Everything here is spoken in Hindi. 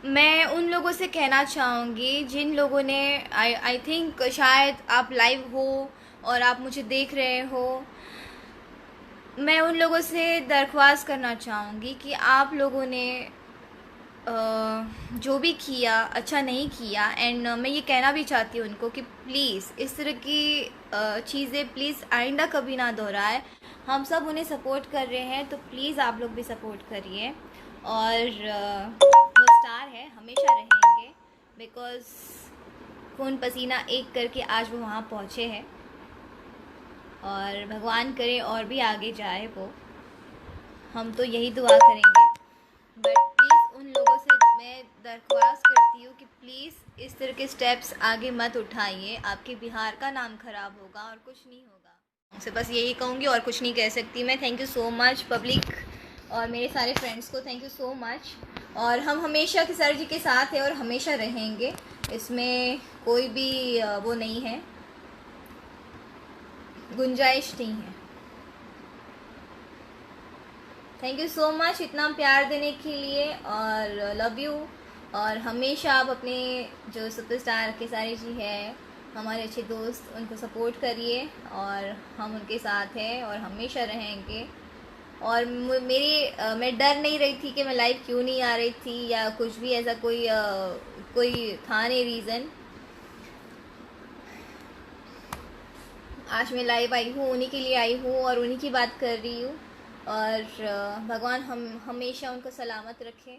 मैं उन लोगों से कहना चाहूँगी जिन लोगों ने आई थिंक शायद आप लाइव हो और आप मुझे देख रहे हो। मैं उन लोगों से दरख्वास्त करना चाहूँगी कि आप लोगों ने जो भी किया अच्छा नहीं किया। एंड मैं ये कहना भी चाहती हूँ उनको कि प्लीज़ इस तरह की चीज़ें प्लीज़ आइंदा कभी ना दोहराए। हम सब उन्हें सपोर्ट कर रहे हैं तो प्लीज़ आप लोग भी सपोर्ट करिए। और वो स्टार है, हमेशा रहेंगे, बिकॉज़ खून पसीना एक करके आज वो वहाँ पहुँचे हैं। और भगवान करे और भी आगे जाए वो, हम तो यही दुआ करेंगे। बट प्लीज़ उन लोगों से मैं दरख्वास्त करती हूँ कि प्लीज़ इस तरह के स्टेप्स आगे मत उठाइए। आपके बिहार का नाम ख़राब होगा और कुछ नहीं होगा। उनसे बस यही कहूँगी और कुछ नहीं कह सकती मैं। Thank you so much public और मेरे सारे फ्रेंड्स को थैंक यू सो मच। और हम हमेशा सर जी के साथ हैं और हमेशा रहेंगे, इसमें कोई भी वो नहीं है, गुंजाइश नहीं है। थैंक यू सो मच इतना प्यार देने के लिए और लव यू। और हमेशा आप अपने जो सुपरस्टार के सारे जी है, हमारे अच्छे दोस्त, उनको सपोर्ट करिए और हम उनके साथ हैं और हमेशा रहेंगे। और मैं डर नहीं रही थी कि मैं लाइव क्यों नहीं आ रही थी या कुछ भी ऐसा कोई था नहीं रीज़न। आज मैं लाइव आई हूँ, उन्हीं के लिए आई हूँ और उन्हीं की बात कर रही हूँ। और भगवान हम हमेशा उनको सलामत रखें।